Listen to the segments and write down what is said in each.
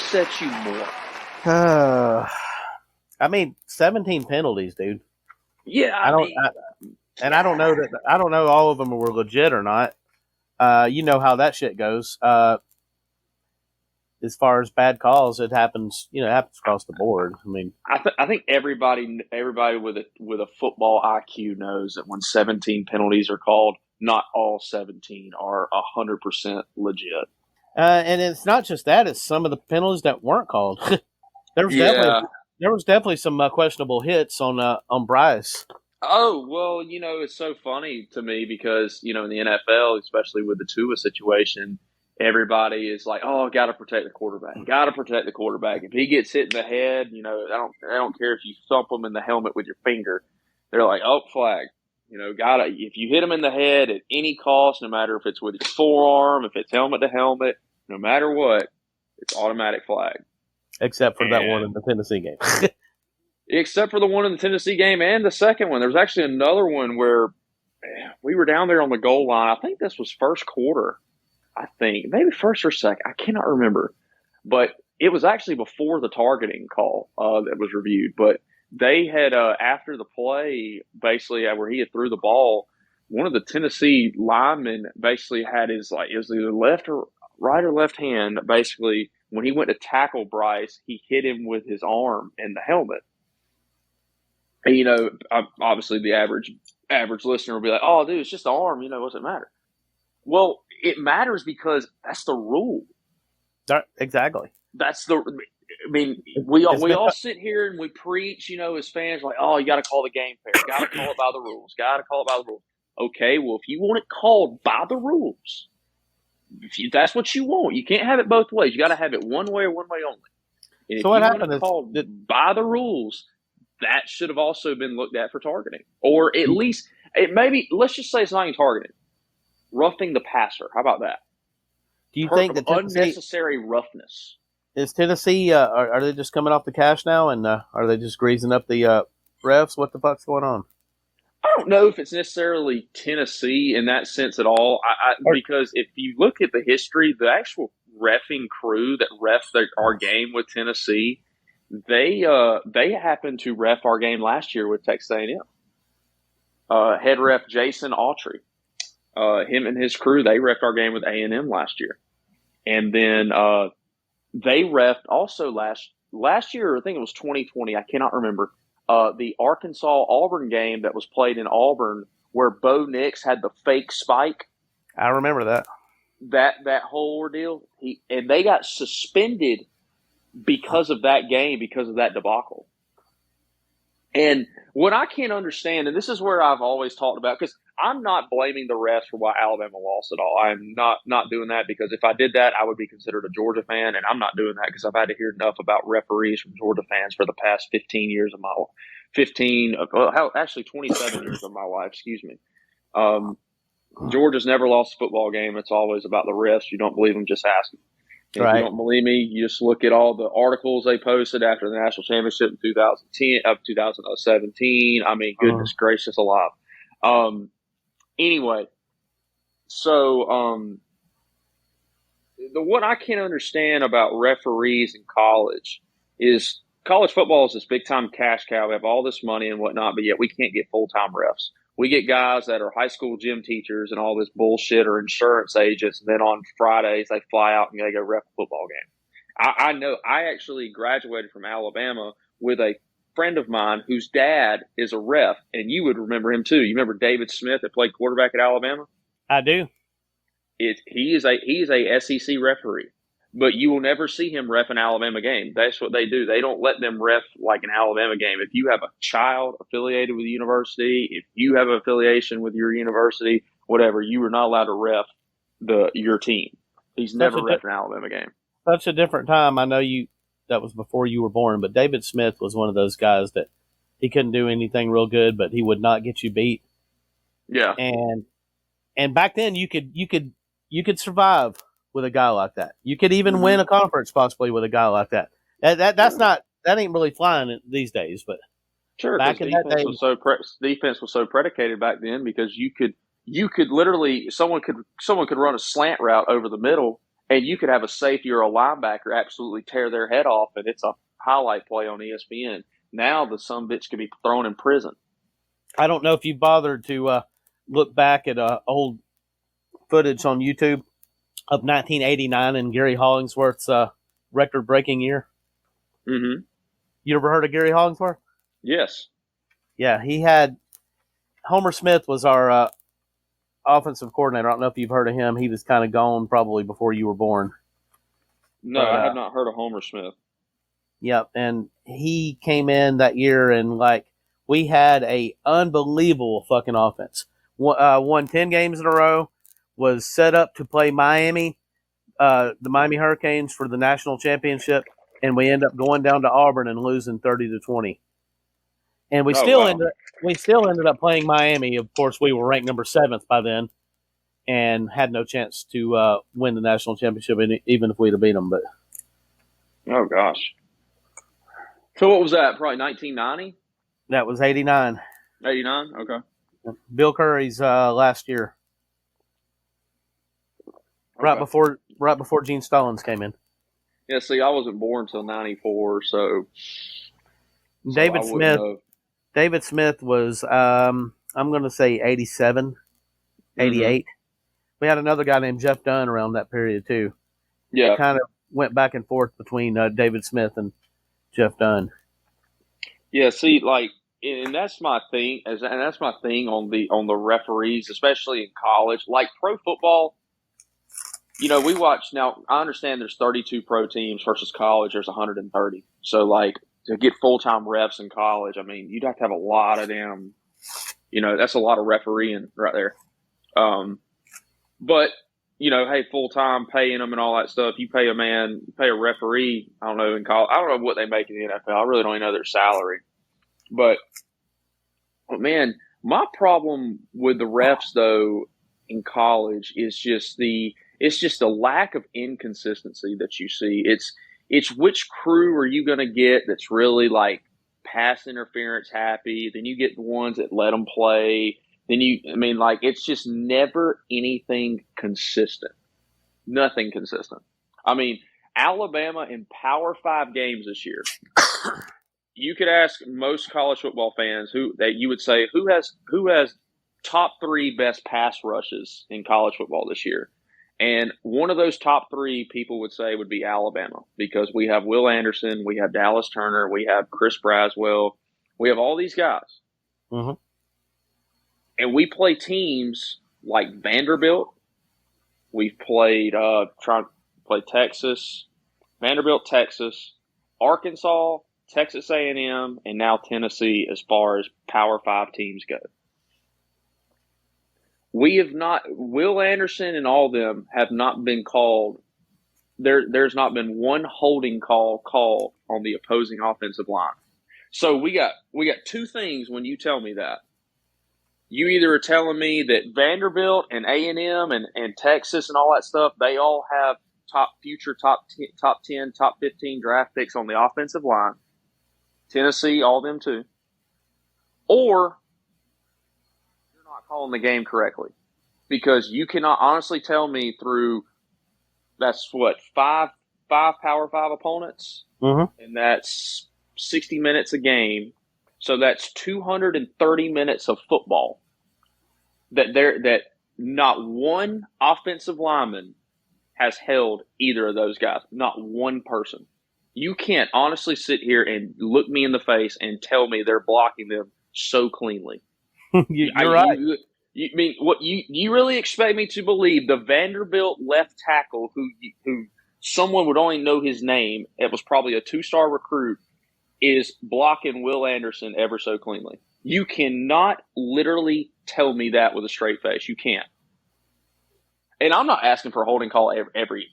upsets you more? I mean, 17 penalties, dude. Yeah, I don't know that. I don't know all of them were legit or not. You know how that shit goes. As far as bad calls, it happens. You know, it happens across the board. I mean, I think everybody with a football IQ knows that when 17 penalties are called, not all 17 are 100% legit. and it's not just that; it's some of the penalties that weren't called. there was definitely some questionable hits on Bryce. Oh, well, it's so funny to me because, in the NFL, especially with the Tua situation, everybody is like, "Oh, got to protect the quarterback. Got to protect the quarterback. If he gets hit in the head, I don't care if you thump him in the helmet with your finger. They're like, "Oh, flag." If you hit him in the head at any cost, no matter if it's with your forearm, if it's helmet to helmet, no matter what, it's automatic flag. Except for that one in the Tennessee game. Except for the one in the Tennessee game and the second one. There was actually another one where we were down there on the goal line. I think this was first quarter. I think maybe first or second. I cannot remember. But it was actually before the targeting call that was reviewed. But they had, after the play, basically where he had threw the ball, one of the Tennessee linemen basically had his, it was either left or right or left hand. Basically, when he went to tackle Bryce, he hit him with his arm in the helmet. And, obviously the average listener will be like, "Oh, dude, it's just the arm. What's it matter?" Well, it matters because that's the rule. Exactly. We all sit here and we preach, as fans, like, "Oh, you got to call the game fair. Got to call it by the rules. Got to call it by the rules." Okay, well, if you want it called by the rules, if that's what you want, you can't have it both ways. You got to have it one way or one way only. And so what happened is called by the rules, that should have also been looked at for targeting, or at least let's just say it's not even targeting. Roughing the passer. How about that? Do you think that unnecessary roughness? Is Tennessee? Are they just coming off the cash now, and are they just greasing up the refs? What the fuck's going on? I don't know if it's necessarily Tennessee in that sense at all. Because if you look at the history, the actual reffing crew that refed our game with Tennessee, they happened to ref our game last year with Texas A&M. Head ref Jason Autry. Him and his crew, they refed our game with A&M last year. And then they refed also last year, I think it was 2020, I cannot remember, the Arkansas-Auburn game that was played in Auburn where Bo Nix had the fake spike. I remember that. That whole ordeal. And they got suspended because of that game, because of that debacle. And what I can't understand, and this is where I've always talked about, because I'm not blaming the refs for why Alabama lost at all. I'm not doing that, because if I did that, I would be considered a Georgia fan, and I'm not doing that because I've had to hear enough about referees from Georgia fans for the past 15 years of my life. Actually 27 years of my life, excuse me. Georgia's never lost a football game. It's always about the refs. You don't believe them, just ask them. And if you don't believe me, you just look at all the articles they posted after the national championship in 2017. I mean, goodness gracious alive. Anyway, so what I can't understand about referees in college is college football is this big time cash cow. We have all this money and whatnot, but yet we can't get full time refs. We get guys that are high school gym teachers and all this bullshit, or insurance agents, and then on Fridays they fly out and they go ref a football game. I know. I actually graduated from Alabama with a friend of mine whose dad is a ref, and you would remember him too. You remember David Smith that played quarterback at Alabama? I do. He is a SEC referee, but you will never see him ref an Alabama game. That's what they do. They don't let them ref like an Alabama game. If you have a child affiliated with the university, if you have an affiliation with your university, whatever, you are not allowed to ref your team. He's never ref an Alabama game. Such a different time. I know that was before you were born, but David Smith was one of those guys that he couldn't do anything real good, but he would not get you beat. Yeah. And back then you could survive with a guy like that. You could even win a conference possibly with a guy like that. That ain't really flying these days, but sure. Back in that day, defense was so predicated back then because you could literally someone could run a slant route over the middle and you could have a safety or a linebacker absolutely tear their head off, and it's a highlight play on ESPN. Now the sumbitch could be thrown in prison. I don't know if you bothered to look back at old footage on YouTube of 1989 and Gary Hollingsworth's record-breaking year. Mm-hmm. You ever heard of Gary Hollingsworth? Yes. Yeah, he had Homer Smith was our offensive coordinator. I don't know if you've heard of him. He was kind of gone probably before you were born. No, I have not heard of Homer Smith. Yep, and he came in that year and we had a unbelievable fucking offense. Won 10 games in a row. Was set up to play Miami, the Miami Hurricanes for the national championship, and we end up going down to Auburn and losing 30-20. And we still ended up playing Miami. Of course, we were ranked number 7th by then, and had no chance to win the national championship, even if we'd have beat them. But oh gosh. So what was that? Probably 1990. That was 89. 89. Okay. Bill Curry's last year. Right before Gene Stallings came in. Yeah, see, I wasn't born until 94, so David Smith was, I'm going to say 87, 88. Mm-hmm. We had another guy named Jeff Dunn around that period, too. Yeah. Kind of went back and forth between David Smith and Jeff Dunn. Yeah, see, and that's my thing, on the referees, especially in college. Like pro football, we watch now. I understand there's 32 pro teams versus college. There's 130. So, to get full-time refs in college, I mean, you'd have to have a lot of them. That's a lot of refereeing right there. But, hey, full-time paying them and all that stuff. You pay a referee, I don't know, in college. I don't know what they make in the NFL. I really don't even know their salary. But man, my problem with the refs, though, in college is just the lack of inconsistency that you see. It's which crew are you going to get that's really pass interference happy? Then you get the ones that let them play. Then it's just never anything consistent. Nothing consistent. I mean, Alabama in Power 5 games this year. You could ask most college football fans you would say who has top 3 best pass rushes in college football this year. And one of those top 3 people would say would be Alabama, because we have Will Anderson, we have Dallas Turner, we have Chris Braswell, we have all these guys. Mm-hmm. And we play teams like Vanderbilt. We've played Texas, Vanderbilt, Texas, Arkansas, Texas A&M, and now Tennessee as far as Power 5 teams go. We have not – Will Anderson and all of them have not been called – there's not been one holding call called on the opposing offensive line. So we got 2 things when you tell me that. You either are telling me that Vanderbilt and A&M and Texas and all that stuff, they all have future top 10, top 15 draft picks on the offensive line. Tennessee, all them too. Or you're not calling the game correctly, because you cannot honestly tell me through that's five Power 5 opponents, mm-hmm. and that's 60 minutes a game. So that's 230 minutes of football that not one offensive lineman has held either of those guys. Not one person. You can't honestly sit here and look me in the face and tell me they're blocking them so cleanly. You're right. You really expect me to believe the Vanderbilt left tackle who someone would only know his name, it was probably a 2-star recruit, is blocking Will Anderson ever so cleanly? You cannot literally tell me that with a straight face. You can't. And I'm not asking for a holding call every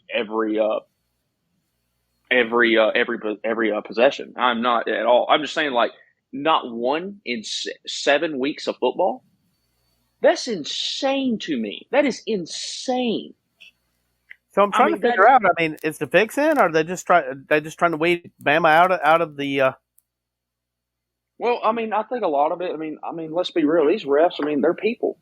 possession. I'm not at all. I'm just saying, not one in 7 weeks of football. That's insane to me. That is insane. So I'm trying to figure out. I mean, is the fix in, or are they just trying to weed Bama out of the? Well, I mean, I think a lot of it. I mean, let's be real. These refs, they're people.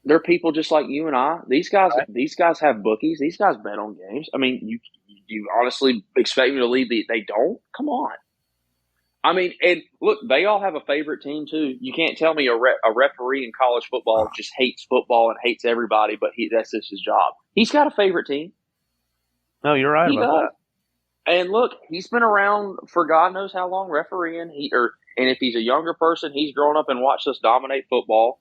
They're people just like you and I. These guys, Right. these guys have bookies. These guys bet on games. I mean, you honestly expect me to leave they don't? Come on. I mean, and look, they all have a favorite team too. You can't tell me a referee in college football just hates football and hates everybody, but that's just his job. He's got a favorite team. No, you're right He about does. that. And look, he's been around for God knows how long refereeing. And if he's a younger person, he's grown up and watched us dominate football.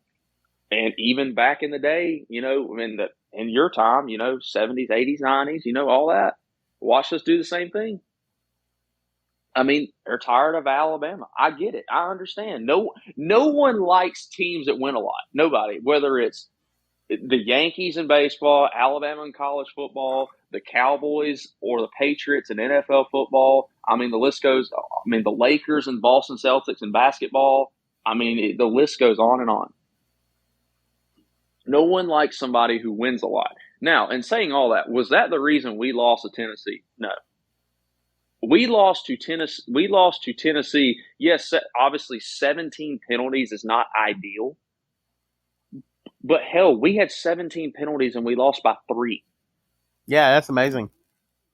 And even back in the day, in your time, 70s, 80s, 90s, all that, watched us do the same thing. I mean, they're tired of Alabama. I get it. I understand. No one likes teams that win a lot. Nobody. Whether it's the Yankees in baseball, Alabama in college football, the Cowboys or the Patriots in NFL football. I mean, the list goes. I mean, the Lakers and Boston Celtics in basketball. I mean, the list goes on and on. No one likes somebody who wins a lot. Now, in saying all that, was that the reason we lost to Tennessee? No. We lost to Tennessee. Yes, obviously 17 penalties is not ideal. But hell, we had 17 penalties and we lost by 3. Yeah, that's amazing.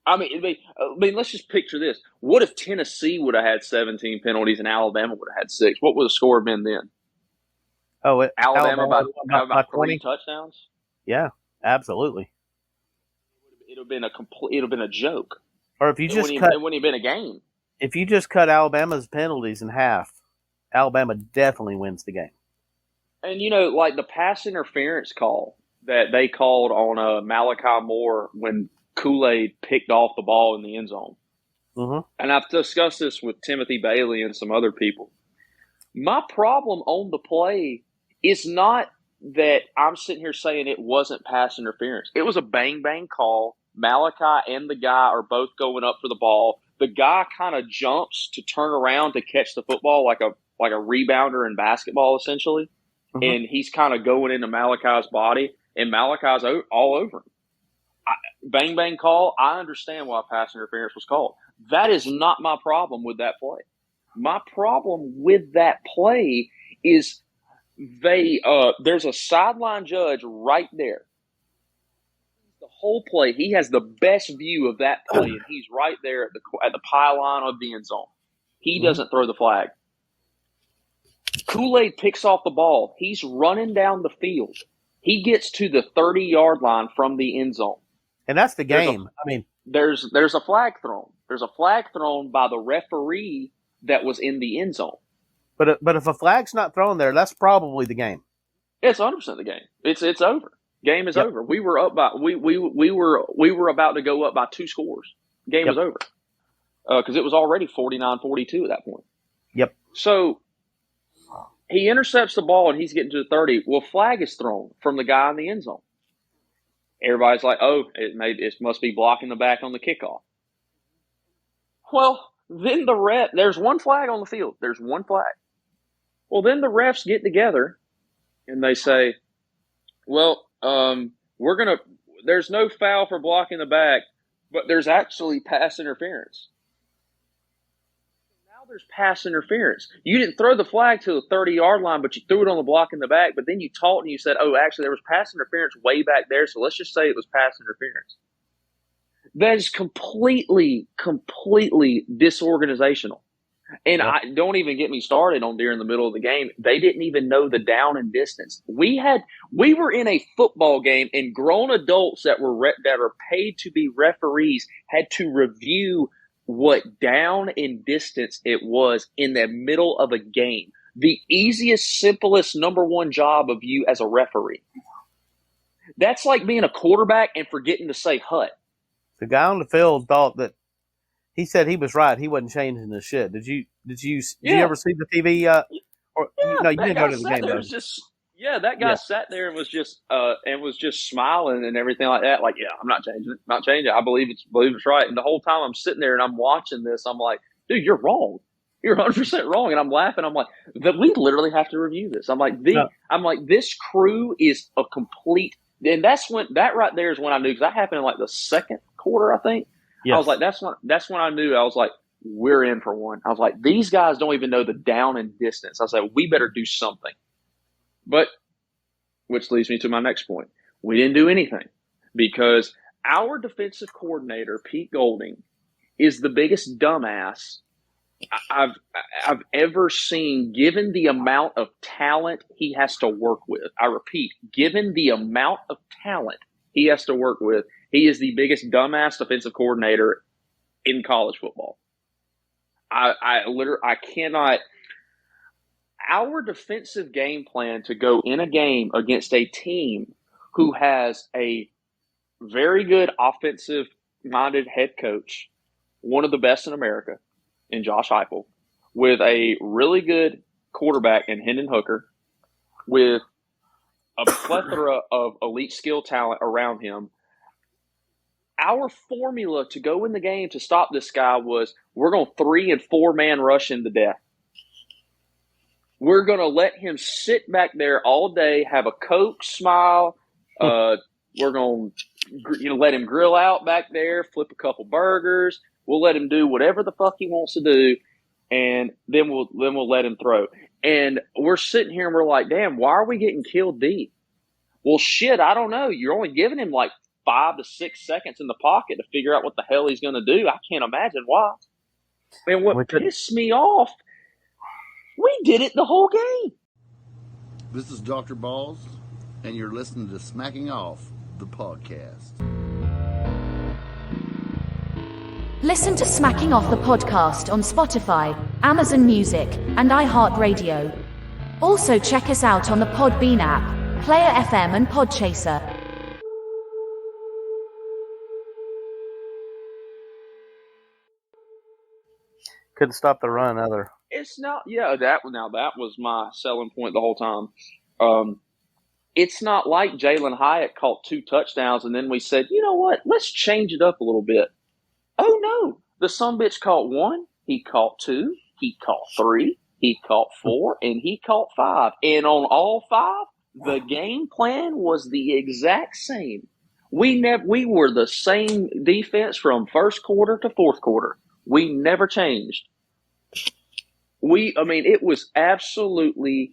I mean, let's just picture this. What if Tennessee would have had 17 penalties and Alabama would have had 6? What would the score have been then? Oh, Alabama by 20 3 touchdowns? Yeah, absolutely. It would have been a joke. Or if you It just wouldn't have been a game. If you just cut Alabama's penalties in half, Alabama definitely wins the game. And like the pass interference call that they called on Malachi Moore when Kool-Aid picked off the ball in the end zone. Mm-hmm. And I've discussed this with Timothy Bailey and some other people. My problem on the play is not that I'm sitting here saying it wasn't pass interference. It was a bang-bang call. Malachi and the guy are both going up for the ball. The guy kind of jumps to turn around to catch the football like a rebounder in basketball, essentially. Mm-hmm. And he's kind of going into Malachi's body, and Malachi's all over him. Bang, bang call. I understand why pass interference was called. That is not my problem with that play. My problem with that play is there's a sideline judge right there. The whole play, he has the best view of that play, and he's right there at the pylon of the end zone. He doesn't throw the flag. Kool-Aid picks off the ball. He's running down the field. He gets to the 30-yard line from the end zone. And that's the game. There's a flag thrown. There's a flag thrown by the referee that was in the end zone. But if a flag's not thrown there, that's probably the game. It's 100% the game. It's over. Game is over. We were up by we were about to go up by 2 scores. Game was over because it was already 49-42 at that point. Yep. So he intercepts the ball and he's getting to the 30. Well, flag is thrown from the guy in the end zone. Everybody's like, "Oh, it must be blocking the back on the kickoff." Well, then there's one flag on the field. There's one flag. Well, then the refs get together and they say, "Well, there's no foul for blocking the back, but there's actually pass interference." Now there's pass interference. You didn't throw the flag to the 30-yard line, but you threw it on the block in the back, but then you talked and you said, "Oh, actually there was pass interference way back there, so let's just say it was pass interference." That is completely disorganizational. And I don't even get me started on during the middle of the game. They didn't even know the down and distance. We were in a football game, and grown adults that are paid to be referees had to review what down and distance it was in the middle of a game. The easiest, simplest, number one job of you as a referee. That's like being a quarterback and forgetting to say hut. The guy on the field thought that he said he was right. He wasn't changing the shit. Did you ever see the TV? No, you didn't go to the game. That guy sat there and was just smiling and everything like that. Like, I'm not changing it. Not changing it. I believe it's right. And the whole time I'm sitting there and I'm watching this, I'm like, dude, you're wrong. You're 100% wrong. And I'm laughing. I'm like, we literally have to review this. I'm like, this crew is a complete. And that right there is when I knew, because that happened in like the second quarter, I think. Yes. I was like, that's when I knew. I was like, we're in for one. I was like, these guys don't even know the down and distance. I was like, we better do something. But which leads me to my next point. We didn't do anything because our defensive coordinator, Pete Golding, is the biggest dumbass I've ever seen, given the amount of talent he has to work with. I repeat, given the amount of talent he has to work with, he is the biggest dumbass defensive coordinator in college football. I cannot. Our defensive game plan to go in a game against a team who has a very good offensive-minded head coach, one of the best in America, in Josh Heupel, with a really good quarterback in Hendon Hooker, with a plethora of elite skill talent around him. Our formula to go in the game to stop this guy was we're going to 3- and 4-man rush him to death. We're going to let him sit back there all day, have a Coke, smile. We're going to let him grill out back there, flip a couple burgers. We'll let him do whatever the fuck he wants to do, and then we'll let him throw. And we're sitting here and we're like, damn, why are we getting killed deep? Well, shit, I don't know. You're only giving him like 5 to 6 seconds in the pocket to figure out what the hell he's going to do. I can't imagine why. And what pissed me off, we did it the whole game. This is Dr. Balls, and you're listening to Smacking Off, the podcast. Listen to Smacking Off the podcast on Spotify, Amazon Music, and iHeartRadio. Also check us out on the Podbean app, Player FM and Podchaser. Couldn't stop the run either. It's not, that was my selling point the whole time. It's not like Jalen Hyatt caught 2 touchdowns and then we said, you know what, let's change it up a little bit. Oh no, the sumbitch caught 1, he caught 2, he caught 3, he caught 4, and he caught 5. And on all 5, the game plan was the exact same. We were the same defense from first quarter to fourth quarter. We never changed. It was absolutely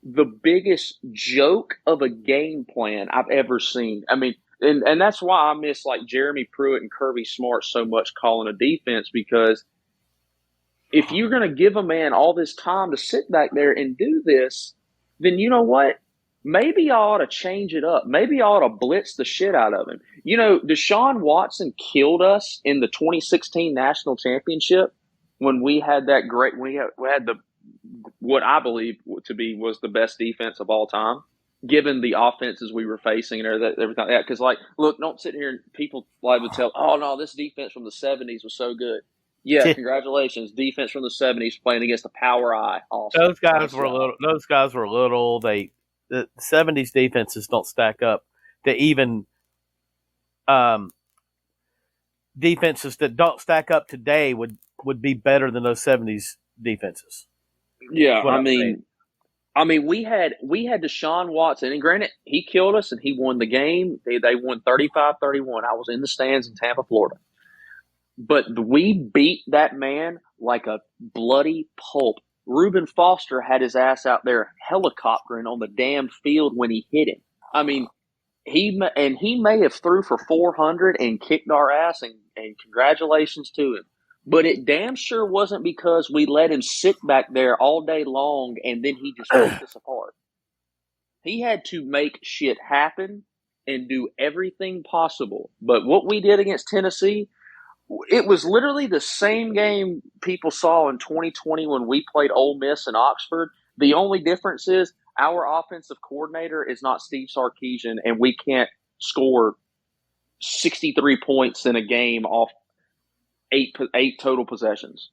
the biggest joke of a game plan I've ever seen. And that's why I miss like Jeremy Pruitt and Kirby Smart so much calling a defense, because if you're going to give a man all this time to sit back there and do this, then you know what? Maybe I ought to change it up. Maybe I ought to blitz the shit out of him. You know, Deshaun Watson killed us in the 2016 national championship when we had we had what I believe to be was the best defense of all time, given the offenses we were facing and everything. Yeah, because look, don't sit here and people like to tell, oh no, this defense from the 70s was so good. Yeah, congratulations, defense from the 70s playing against a power eye. Awesome. Those guys were little. The 70s defenses don't stack up to even defenses that don't stack up today would be better than those 70s defenses. Yeah, we had Deshaun Watson, and granted, he killed us and he won the game. They won 35-31. I was in the stands in Tampa, Florida. But we beat that man like a bloody pulp. Reuben Foster had his ass out there helicoptering on the damn field when he hit him. He may have threw for 400 and kicked our ass, and congratulations to him. But it damn sure wasn't because we let him sit back there all day long and then he just ripped us apart. He had to make shit happen and do everything possible. But what we did against Tennessee, it was literally the same game people saw in 2020 when we played Ole Miss in Oxford. The only difference is our offensive coordinator is not Steve Sarkisian, and we can't score 63 points in a game off eight total possessions.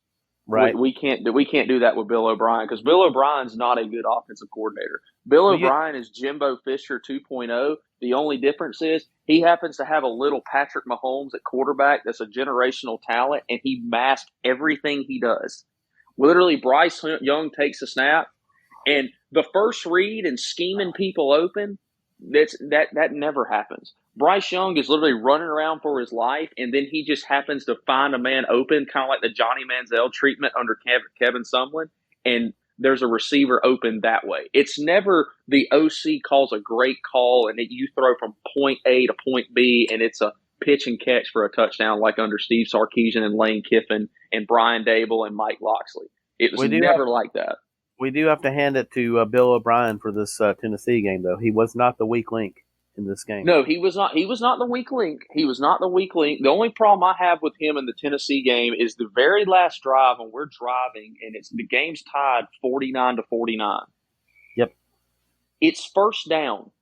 Right. We can't do that with Bill O'Brien, because Bill O'Brien's not a good offensive coordinator. Bill O'Brien is Jimbo Fisher 2.0. The only difference is he happens to have a little Patrick Mahomes at quarterback that's a generational talent, and he masked everything he does. Literally, Bryce Young takes a snap, and the first read and scheming people open, that never happens. Bryce Young is literally running around for his life, and then he just happens to find a man open, kind of like the Johnny Manziel treatment under Kevin Sumlin, and there's a receiver open that way. It's never the OC calls a great call and you throw from point A to point B and it's a pitch and catch for a touchdown like under Steve Sarkisian and Lane Kiffin and Brian Dable and Mike Loxley. It was never like that. We do have to hand it to Bill O'Brien for this Tennessee game, though. He was not the weak link in this game. No, he was not. He was not the weak link. He was not the weak link. The only problem I have with him in the Tennessee game is the very last drive when we're driving and the game's tied 49-49. Yep. It's first down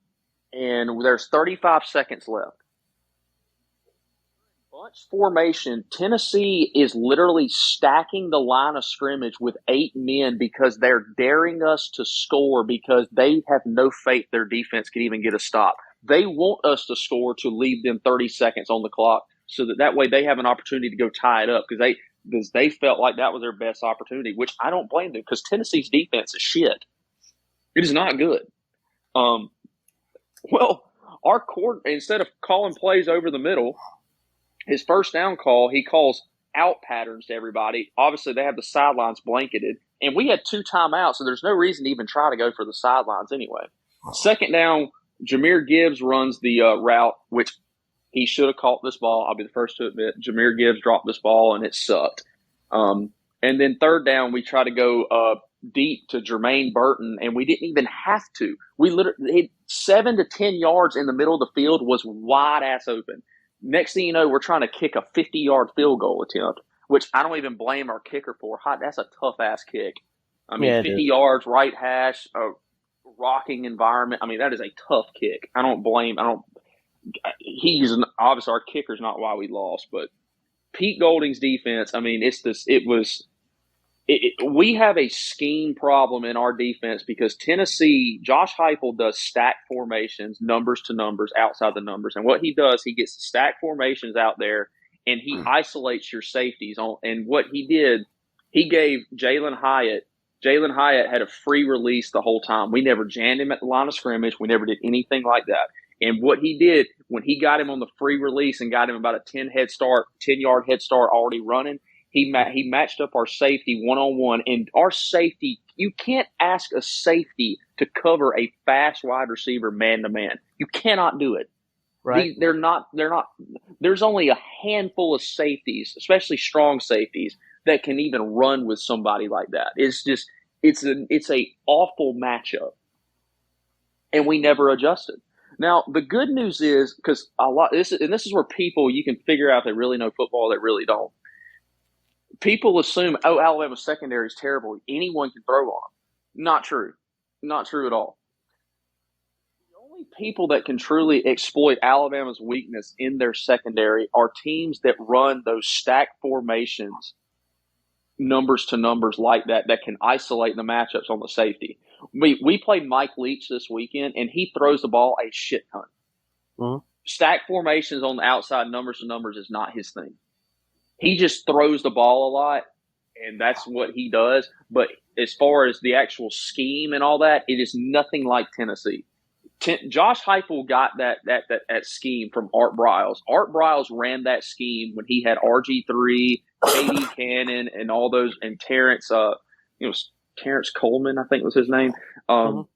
and there's 35 seconds left. Bunch formation, Tennessee is literally stacking the line of scrimmage with 8 men because they're daring us to score because they have no faith their defense can even get a stop. They want us to score to leave them 30 seconds on the clock so that way they have an opportunity to go tie it up because they felt like that was their best opportunity, which I don't blame them because Tennessee's defense is shit. It is not good. Well, our court, instead of calling plays over the middle, his first down call, he calls out patterns to everybody. Obviously, they have the sidelines blanketed. And we had 2 timeouts, so there's no reason to even try to go for the sidelines anyway. Second down, Jahmyr Gibbs runs the route, which he should have caught this ball. I'll be the first to admit. Jahmyr Gibbs dropped this ball, and it sucked. And then third down, we try to go deep to Jermaine Burton, and we didn't even have to. We literally 7 to 10 yards in the middle of the field was wide-ass open. Next thing you know, we're trying to kick a 50-yard field goal attempt, which I don't even blame our kicker for. That's a tough-ass kick. I mean, 50 yards, right hash, a rocking environment. I mean, that is a tough kick. Obviously, our kicker's not why we lost, but Pete Golding's defense, I mean, we have a scheme problem in our defense because Tennessee, Josh Heupel does stack formations, numbers to numbers, outside the numbers. And what he does, he gets stack formations out there and he isolates your safeties. And what he did, he gave Jalen Hyatt had a free release the whole time. We never jammed him at the line of scrimmage. We never did anything like that. And what he did, when he got him on the free release and got him about a 10-yard head start already running, he matched up our safety one-on-one, and our safety, you can't ask a safety to cover a fast wide receiver man-to-man. You cannot do it. Right. They're not. There's only a handful of safeties, especially strong safeties, that can even run with somebody like that. It's a awful matchup, and we never adjusted. Now the good news is because this is where people you can figure out that really know football that really don't. People assume, Alabama's secondary is terrible. Anyone can throw on them. Not true. Not true at all. The only people that can truly exploit Alabama's weakness in their secondary are teams that run those stack formations, numbers to numbers like that can isolate the matchups on the safety. We played Mike Leach this weekend, and he throws the ball a shit ton. Mm-hmm. Stack formations on the outside, numbers to numbers, is not his thing. He just throws the ball a lot, and that's what he does. But as far as the actual scheme and all that, it is nothing like Tennessee. Josh Heupel got that scheme from Art Briles. Art Briles ran that scheme when he had RG3, Katie Cannon, and all those, and Terrence, Terrence Coleman, I think was his name, at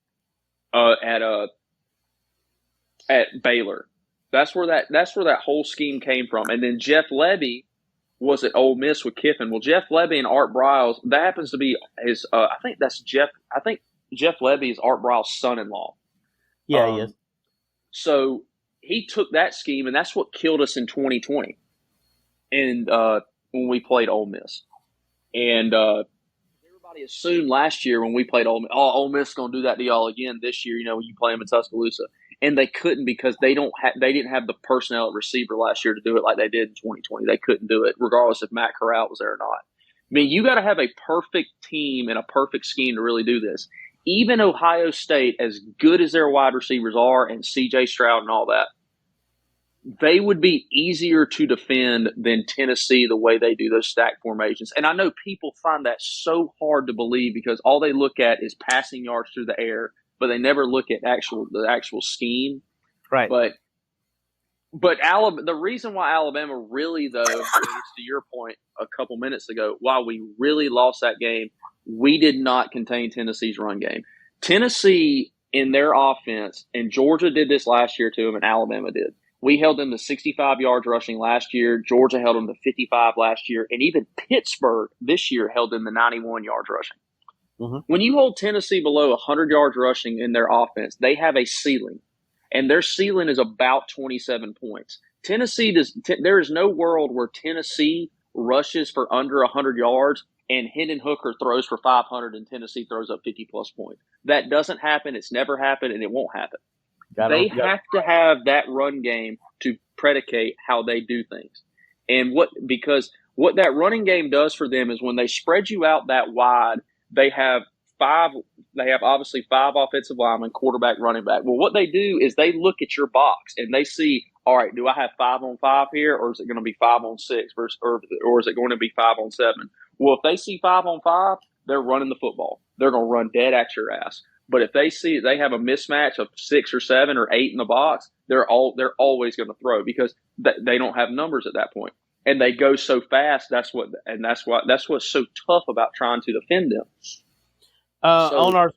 Baylor. That's where that whole scheme came from. And then Jeff Lebby was at Ole Miss with Kiffin. Well, Jeff Lebby and Art Briles, that happens to be his. I think Jeff Lebby is Art Briles' son-in-law. Yeah, he is. So he took that scheme, and that's what killed us in 2020. And when we played Ole Miss, and everybody assumed last year when we played Ole Miss, Ole Miss is going to do that to y'all again this year. When you play them in Tuscaloosa. And they couldn't because they didn't have the personnel at receiver last year to do it like they did in 2020. They couldn't do it regardless if Matt Corral was there or not. I mean, you got to have a perfect team and a perfect scheme to really do this. Even Ohio State, as good as their wide receivers are and C.J. Stroud and all that, they would be easier to defend than Tennessee the way they do those stack formations. And I know people find that so hard to believe because all they look at is passing yards through the air, but they never look at the actual scheme. Right. But But the reason why Alabama really, though, is to your point a couple minutes ago, why we really lost that game, we did not contain Tennessee's run game. Tennessee, in their offense, and Georgia did this last year to them, and Alabama did. We held them to 65 yards rushing last year. Georgia held them to 55 last year. And even Pittsburgh this year held them to 91 yards rushing. Mm-hmm. When you hold Tennessee below 100 yards rushing in their offense, they have a ceiling. And their ceiling is about 27 points. There is no world where Tennessee rushes for under 100 yards and Hendon Hooker throws for 500 and Tennessee throws up 50-plus points. That doesn't happen. It's never happened, and it won't happen. They have to have that run game to predicate how they do things. And because what that running game does for them is when they spread you out that wide, they have obviously 5 offensive linemen, quarterback, running back. Well, what they do is they look at your box and they see, all right, do I have 5-on-5 here, or is it going to be 5-on-6, or is it going to be 5-on-7? Well, if they see 5-on-5, they're running the football. They're going to run dead at your ass. But if they see they have a mismatch of 6 or 7 or 8 in the box, they're always going to throw because they don't have numbers at that point, and they go so fast. That's what's so tough about trying to defend them. On our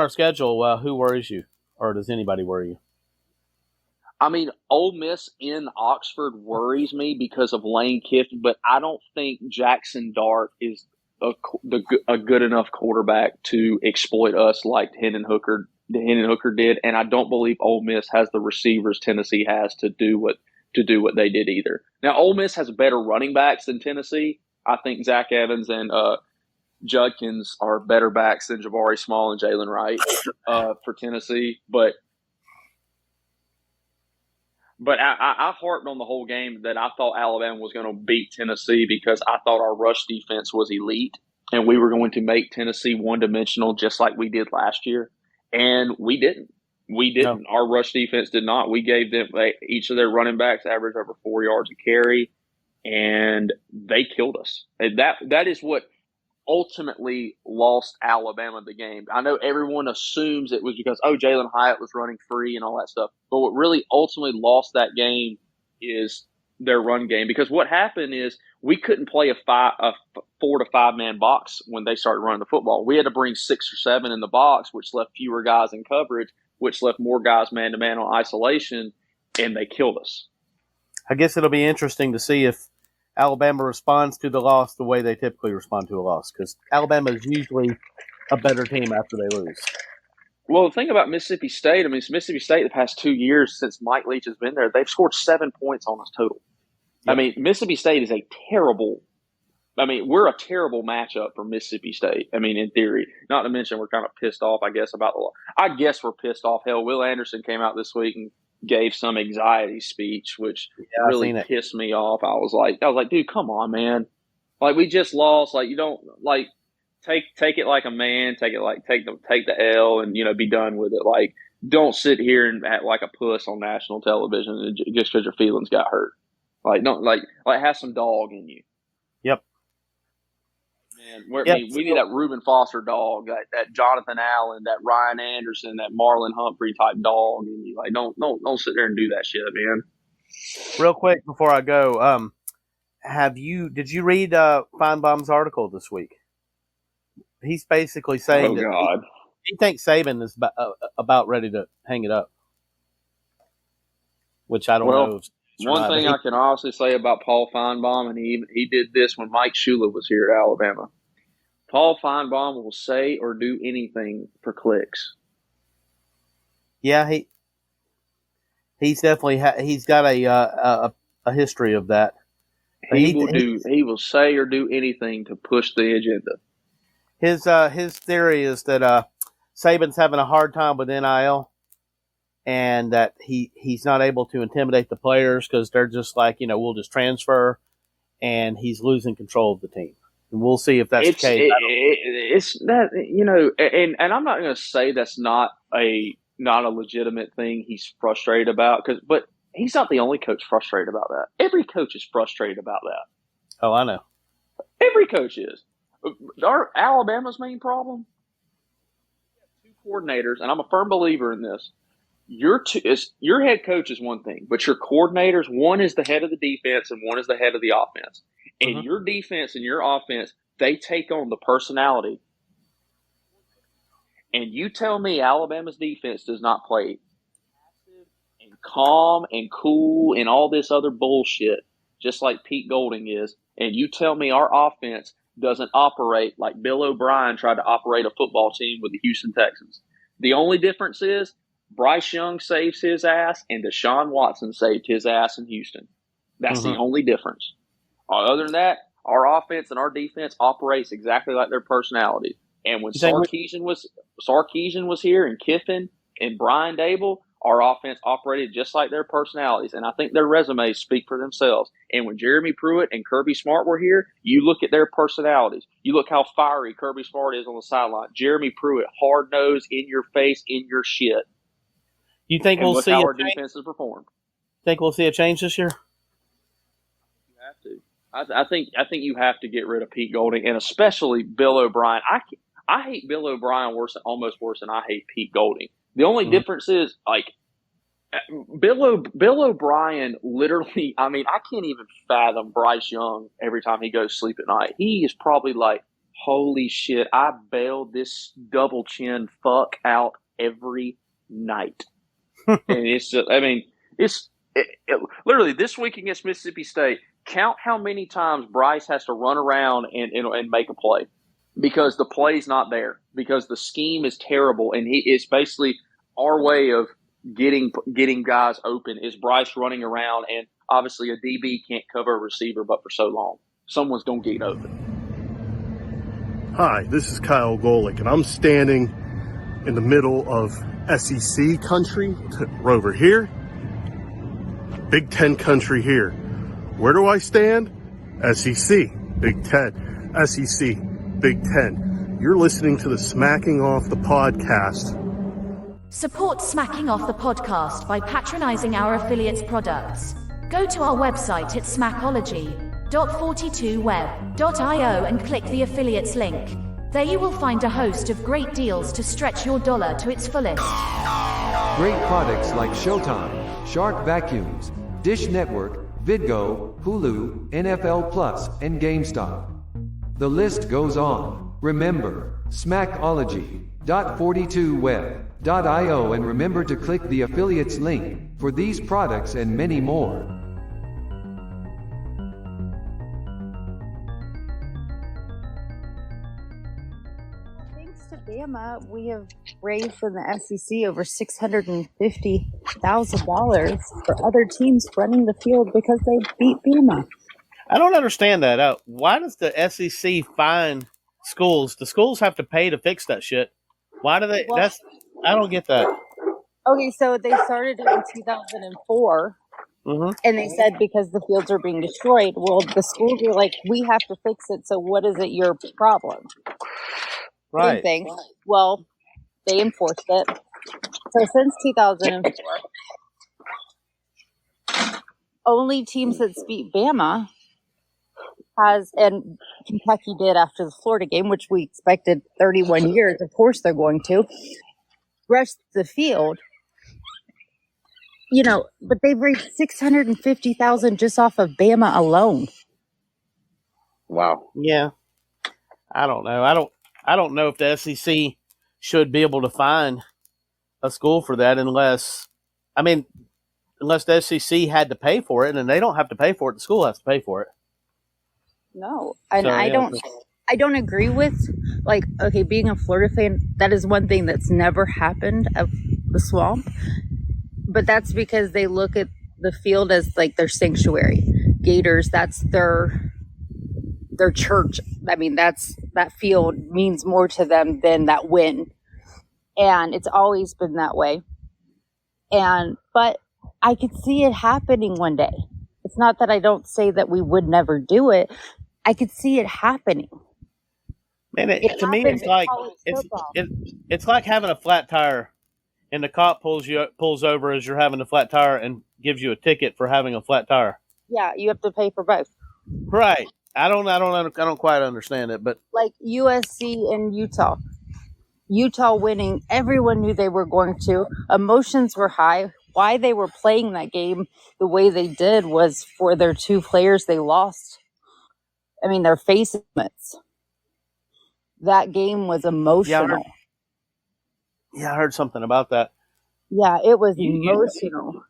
schedule, who worries you, or does anybody worry you? I mean, Ole Miss in Oxford worries me because of Lane Kiffin, but I don't think Jackson Dart is a good enough quarterback to exploit us like Hendon Hooker did, and I don't believe Ole Miss has the receivers Tennessee has to do what they did either. Now, Ole Miss has better running backs than Tennessee. I think Zach Evans and Judkins are better backs than Jabari Small and Jalen Wright for Tennessee, but I harped on the whole game that I thought Alabama was going to beat Tennessee because I thought our rush defense was elite and we were going to make Tennessee one-dimensional just like we did last year, and we didn't. No. Our rush defense did not. We gave them each of their running backs averaged over 4 yards a carry, and they killed us. And that is what ultimately lost Alabama the game. I know everyone assumes it was because, Jalen Hyatt was running free and all that stuff. But what really ultimately lost that game is their run game. Because what happened is we couldn't play a 4 to 5 man box when they started running the football. We had to bring 6 or 7 in the box, which left fewer guys in coverage, which left more guys man to man on isolation, and they killed us. I guess it'll be interesting to see if Alabama responds to the loss the way they typically respond to a loss, because Alabama is usually a better team after they lose. Well, the thing about Mississippi State, Mississippi State the past 2 years since Mike Leach has been there, they've scored 7 points on us total. Yep. Mississippi State is we're a terrible matchup for Mississippi State. In theory, not to mention we're kind of pissed off, I guess, about the law. I guess we're pissed off. Hell, Will Anderson came out this week and gave some anxiety speech, which really pissed me off. I was like, dude, come on, man. Like, we just lost. Like, you don't take it like a man. Take the L and be done with it. Like, don't sit here and act like a puss on national television just because your feelings got hurt. Like, don't have some dog in you. Yep. Man, we need that Reuben Foster dog, that Jonathan Allen, that Ryan Anderson, that Marlon Humphrey type dog. And don't sit there and do that shit, man. Real quick before I go, did you read Feinbaum's article this week? He's basically saying he thinks Saban is about ready to hang it up, which I don't know. One thing I can honestly say about Paul Feinbaum, and he did this when Mike Shula was here at Alabama. Paul Feinbaum will say or do anything for clicks. Yeah, he's definitely he's got a history of that. He will say or do anything to push the agenda. His theory is that Saban's having a hard time with NIL. And that he's not able to intimidate the players because they're just like, we'll just transfer, and he's losing control of the team. And we'll see if that's the case. It's that, and I'm not going to say that's not a legitimate thing he's frustrated about, but he's not the only coach frustrated about that. Every coach is frustrated about that. Oh, I know. Every coach is. Alabama's main problem, 2 coordinators, and I'm a firm believer in this. your head coach is one thing, but your coordinators, one is the head of the defense and one is the head of the offense. And your defense and your offense, they take on the personality. And you tell me Alabama's defense does not play passive and calm and cool and all this other bullshit, just like Pete Golding is. And you tell me our offense doesn't operate like Bill O'Brien tried to operate a football team with the Houston Texans. The only difference is Bryce Young saves his ass and Deshaun Watson saved his ass in Houston. That's the only difference. Other than that, our offense and our defense operates exactly like their personality. And when Sarkisian was here and Kiffin and Brian Dable, our offense operated just like their personalities. And I think their resumes speak for themselves. And when Jeremy Pruitt and Kirby Smart were here, you look at their personalities. You look how fiery Kirby Smart is on the sideline. Jeremy Pruitt, hard-nosed, in your face, in your shit. You think we'll see how our defense has performed? Think we'll see a change this year? You have to. I think you have to get rid of Pete Golding, and especially Bill O'Brien. I hate Bill O'Brien almost worse than I hate Pete Golding. The only difference is, like, Bill O'Brien literally, I mean, I can't even fathom Bryce Young every time he goes to sleep at night. He is probably like, holy shit, I bailed this double chin fuck out every night. And it's just, I mean, literally this week against Mississippi State, count how many times Bryce has to run around and make a play. Because the play's not there. Because the scheme is terrible, and it's basically our way of getting guys open is Bryce running around, and obviously a DB can't cover a receiver, but for so long, someone's gonna get open. Hi, this is Kyle Golick, and I'm standing in the middle of SEC country. We're over here, Big Ten country here. Where do I stand? SEC, Big Ten, SEC. Big Ten. You're listening to the Smacking Off the Podcast. Support Smacking Off the Podcast by patronizing our affiliates' products. Go to our website at smackology.42web.io and click the affiliates link. There you will find a host of great deals to stretch your dollar to its fullest. Great products like Showtime, Shark Vacuums, Dish Network, Vidgo, Hulu, NFL Plus, and GameStop. The list goes on. Remember, smackology.42web.io and remember to click the affiliates link for these products and many more. Thanks to Bama, we have raised in the SEC over $650,000 for other teams running the field because they beat Bama. I don't understand that. Why does the SEC fine schools? The schools have to pay to fix that shit. Why do they? Well, I don't get that. Okay, so they started it in 2004, and they said because the fields are being destroyed. Well, the schools were like, we have to fix it. So what is it your problem? Right. Thing. Well, they enforced it. So since 2004, only teams that's beat Bama and Kentucky did after the Florida game, which we expected 31 years. Of course they're going to rush the field, but they've raised $650,000 just off of Bama alone. Wow. Yeah. I don't know. I don't know if the SEC should be able to fine a school for that unless the SEC had to pay for it, and they don't have to pay for it. The school has to pay for it. No, and I don't agree with, being a Florida fan, that is one thing that's never happened of the Swamp. But that's because they look at the field as like their sanctuary. Gators, that's their church. I mean, that field means more to them than that win. And it's always been that way. But I could see it happening one day. It's not that I don't say that we would never do it. I could see it happening. Man, to me, it's like having a flat tire, and the cop pulls over as you're having a flat tire and gives you a ticket for having a flat tire. Yeah, you have to pay for both. Right. I don't quite understand it, but like USC and Utah, Utah winning, everyone knew they were going to. Emotions were high. Why they were playing that game the way they did was for their two players they lost. I mean, their face mates. That game was emotional. Yeah, I heard something about that. Yeah, it was emotional.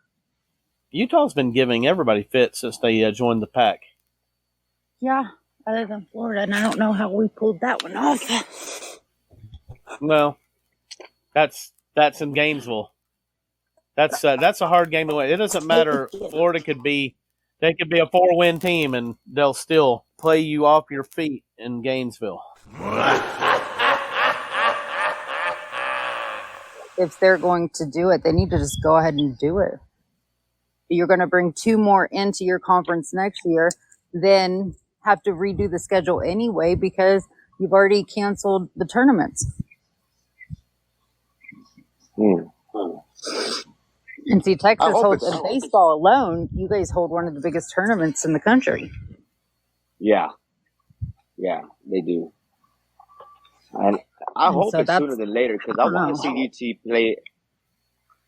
Utah's been giving everybody fits since they joined the pack. Yeah, other than Florida, and I don't know how we pulled that one off. Well, that's in Gainesville. That's a hard game to win. It doesn't matter. Florida could be a 4-win team, and they'll still play you off your feet in Gainesville. If they're going to do it, they need to just go ahead and do it. You're going to bring 2 more into your conference next year, then have to redo the schedule anyway because you've already canceled the tournaments. And see, Texas holds, in baseball alone, you guys hold one of the biggest tournaments in the country. Yeah, they do. And I hope it's sooner than later because I want to see UT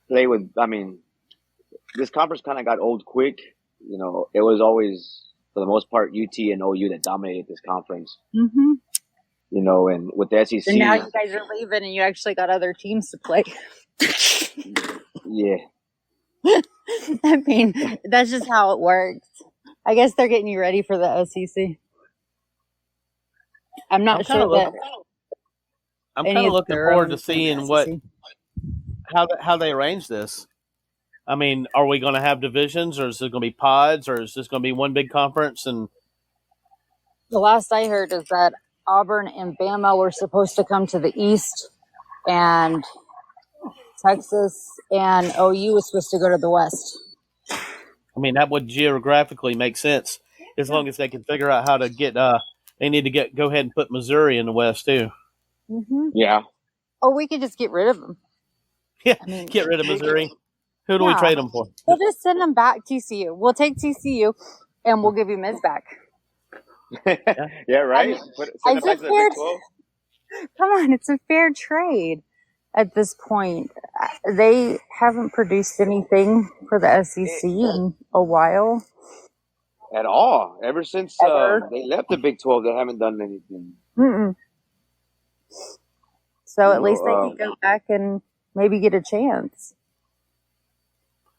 play with. I mean, this conference kind of got old quick. You know, it was always, for the most part, UT and OU that dominated this conference. Mm-hmm. You know, and with the SEC. And now you guys are leaving and you actually got other teams to play. Yeah. I mean, that's just how it works. I guess they're getting you ready for the SEC. I'm not sure that. I'm kind of looking forward to seeing how they arrange this. I mean, are we going to have divisions, or is it going to be pods, or is this going to be one big conference? And the last I heard is that Auburn and Bama were supposed to come to the East, and Texas and OU was supposed to go to the West. I mean, that would geographically make sense as long as they can figure out how to get. They need to go ahead and put Missouri in the West too. Mm-hmm. Yeah. Or we could just get rid of them. Yeah, I mean, get rid of Missouri. Who do we trade them for? We'll just send them back TCU. We'll take TCU, and we'll give you Miz back. Yeah, right. I mean, come on, it's a fair trade at this point. They haven't produced anything for the SEC in a while. At all. Ever since they left the Big 12, they haven't done anything. Mm-mm. So at least they can go back and maybe get a chance.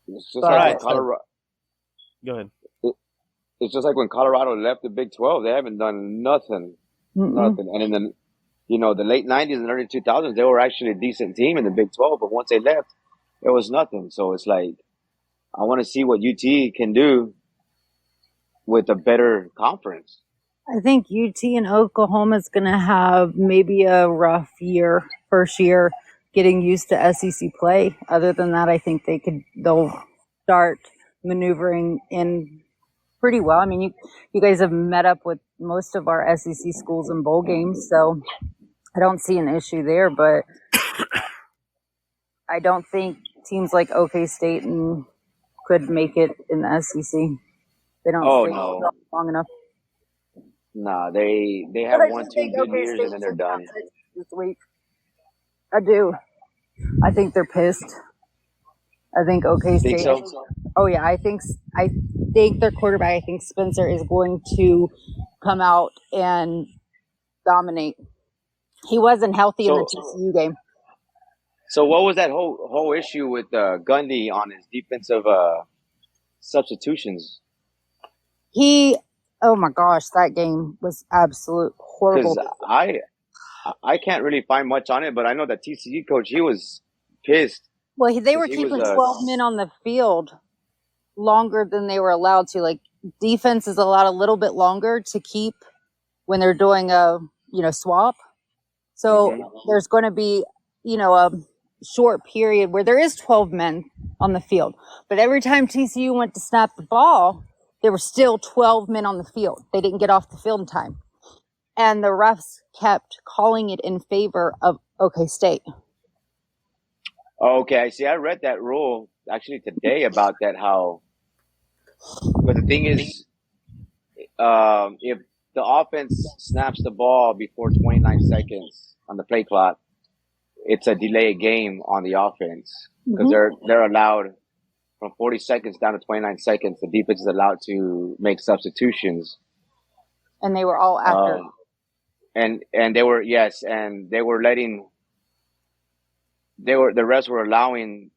It's just like Colorado. Go ahead. It's just like when Colorado left the Big 12, they haven't done nothing. Nothing. And in the late 90s and early 2000s, they were actually a decent team in the Big 12, but once they left, it was nothing. So it's like, I want to see what UT can do with a better conference. I think UT and Oklahoma is going to have maybe a rough first year, getting used to SEC play. Other than that, I think they'll start maneuvering in pretty well. I mean, you guys have met up with most of our SEC schools in bowl games, so I don't see an issue there, but I don't think teams like OK State could make it in the SEC. They don't stay long enough. Nah, they have 1-2 good years and then they're done. This week. I do. I think they're pissed. I think OK State. Think so? Oh yeah, I think their quarterback, I think Spencer, is going to come out and dominate. He wasn't healthy in the TCU game. So what was that whole issue with Gundy on his defensive substitutions? Oh my gosh, that game was absolute horrible. Because I can't really find much on it, but I know that TCU coach, he was pissed. Well, they were keeping 12 men on the field longer than they were allowed to. Like, defense is allowed a little bit longer to keep when they're doing a swap. So there's going to be a short period where there is 12 men on the field, but every time TCU went to snap the ball, there were still 12 men on the field. They didn't get off the field in time, and the refs kept calling it in favor of OK State. Okay, I see. I read that rule actually today about that. But the thing is, if the offense snaps the ball before 29 seconds on the play clock, it's a delayed game on the offense because Mm-hmm. they're allowed from 40 seconds down to 29 seconds. The defense is allowed to make substitutions. And they were all after. And they were and they were the refs were allowing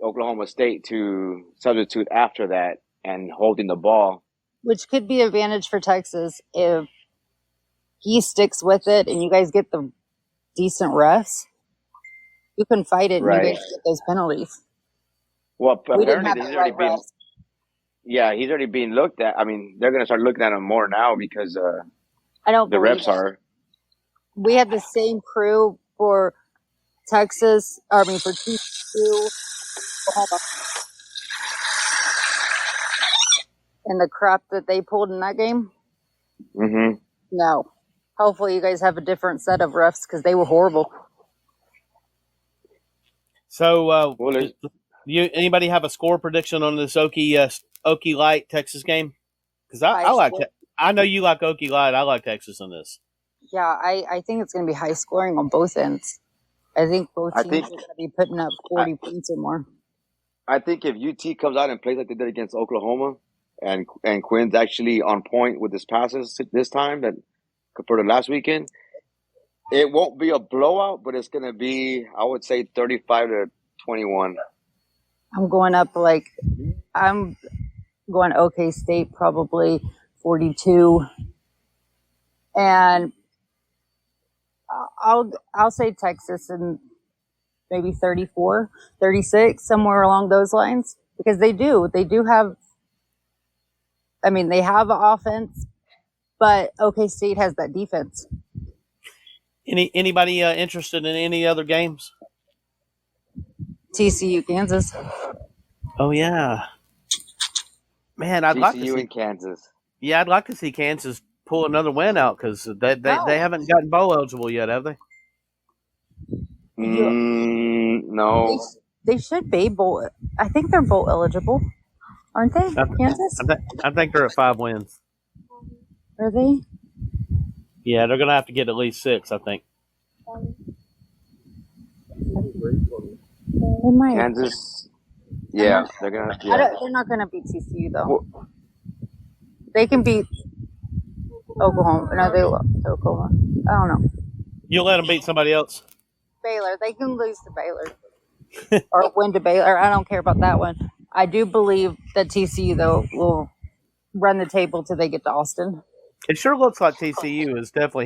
Oklahoma State to substitute after that and holding the ball. Which could be an advantage for Texas if he sticks with it and you guys get the decent refs. You can fight it and you guys get those penalties. Well, We didn't apparently have the right refs. he's already being looked at. I mean, they're going to start looking at him more now because I don't the believe refs it. are. We had the same crew for Texas, for TCU, Oklahoma. And the crap that they pulled in that game? Mm-hmm. No. Hopefully you guys have a different set of refs because they were horrible. So, anybody have a score prediction on this OKIE LITE Texas game? Because I know you like OKIE LITE. I like Texas in this. Yeah, I think it's going to be high scoring on both ends. I think both teams are going to be putting up 40 points or more. I think if UT comes out and plays like they did against Oklahoma, and Quinn's actually on point with his passes this time that compared to last weekend, it won't be a blowout, but it's going to be, I would say, 35-21. I'm going OK State probably 42, and I'll say Texas and maybe 34, 36, somewhere along those lines, because they do have. I mean, they have an offense, but OK State has that defense. Anybody interested in any other games? TCU, Kansas. Oh yeah, man, I'd like to see in Kansas. Yeah, I'd like to see Kansas pull another win out because they haven't gotten bowl eligible yet, have they? No. They should be bowl. I think they're bowl eligible, aren't they? Kansas. I think they're at 5 wins. Are they? Yeah, they're gonna have to get at least 6, I think. They might. Kansas. Yeah, they're gonna. Yeah. They're not gonna beat TCU though. They can beat Oklahoma. No, they lost Oklahoma. I don't know. You'll let them beat somebody else. Baylor. They can lose to Baylor or win to Baylor. I don't care about that one. I do believe that TCU though will run the table till they get to Austin. It sure looks like TCU is definitely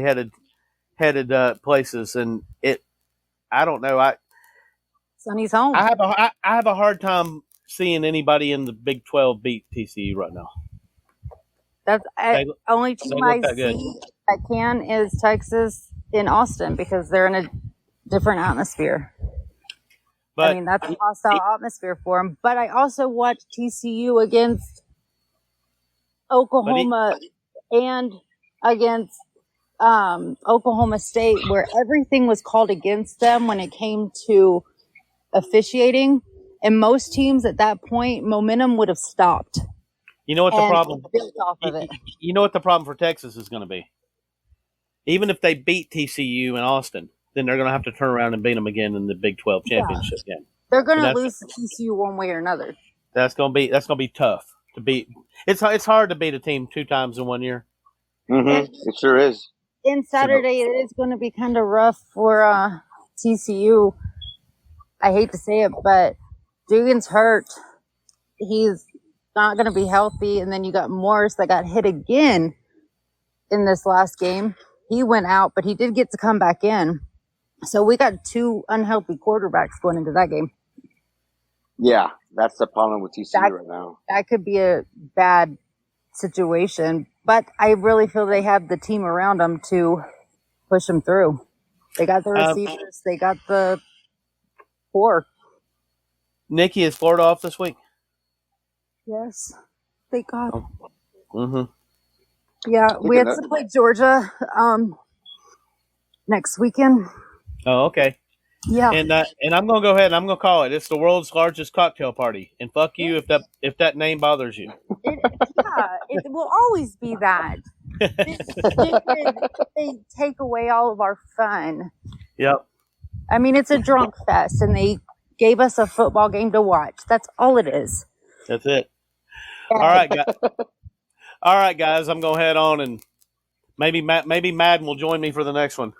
headed places, and I don't know. Sonny's home. I have a hard time seeing anybody in the Big 12 beat TCU right now. That's only team I see that can is Texas in Austin because they're in a different atmosphere. But I mean, that's a hostile atmosphere for them. But I also watched TCU against Oklahoma and against Oklahoma State, where everything was called against them when it came to officiating. And most teams at that point, momentum would have stopped. You know what the problem? Built off of it. You know what the problem for Texas is going to be? Even if they beat TCU in Austin, then they're going to have to turn around and beat them again in the Big 12 championship game. They're going to lose to TCU one way or another. That's going to be tough to beat. It's hard to beat a team 2 times in 1 year. Mm-hmm. It sure is. And Saturday it is going to be kind of rough for TCU. I hate to say it, but Dugan's hurt. He's not going to be healthy. And then you got Morris that got hit again in this last game. He went out, but he did get to come back in. So we got 2 unhealthy quarterbacks going into that game. Yeah, that's the problem with TCU right now. That could be a bad situation, but I really feel they have the team around them to push them through. They got the receivers. They got the core. Nikki, is Florida off this week? Yes. Thank God. Mm-hmm. Yeah, we have to play Georgia next weekend. Oh, okay. Yeah. And I'm gonna go ahead and I'm gonna call it. It's the world's largest cocktail party. And fuck you if that name bothers you. It will always be that. They take away all of our fun. Yep. I mean, it's a drunk fest, and they gave us a football game to watch. That's all it is. That's it. All right, guys. I'm gonna head on, and maybe Madden will join me for the next one.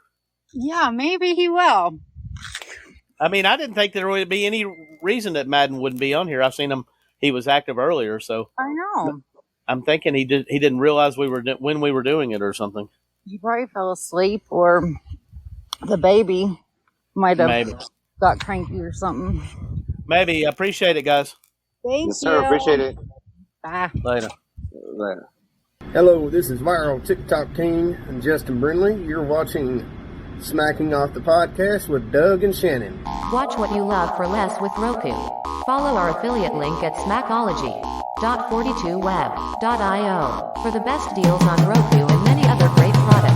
Yeah, maybe he will. I mean, I didn't think there would be any reason that Madden wouldn't be on here. I've seen him; he was active earlier, so I know. I'm thinking he didn't realize when we were doing it or something. He probably fell asleep, or the baby might have got cranky or something. Maybe. I appreciate it, guys. Thank Yes, sir. you. Appreciate it. Bye. Later. Later. Hello, this is Viral TikTok King and Justin Brindley. You're watching Smacking Off the Podcast with Doug and Shannon. Watch what you love for less with Roku. Follow our affiliate link at smackology.42web.io for the best deals on Roku and many other great products.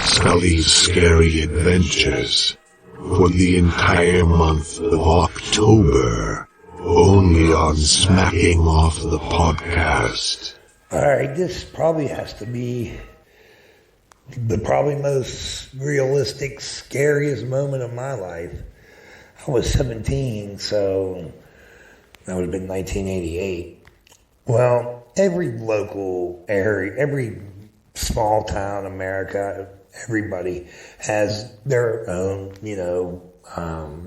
Scully's Scary Adventures for the entire month of October, only on Smacking Off the Podcast. Alright, this probably has to be the probably most realistic, scariest moment of my life. I was 17, so that would have been 1988. Well, every local area, every small town America, everybody has their own,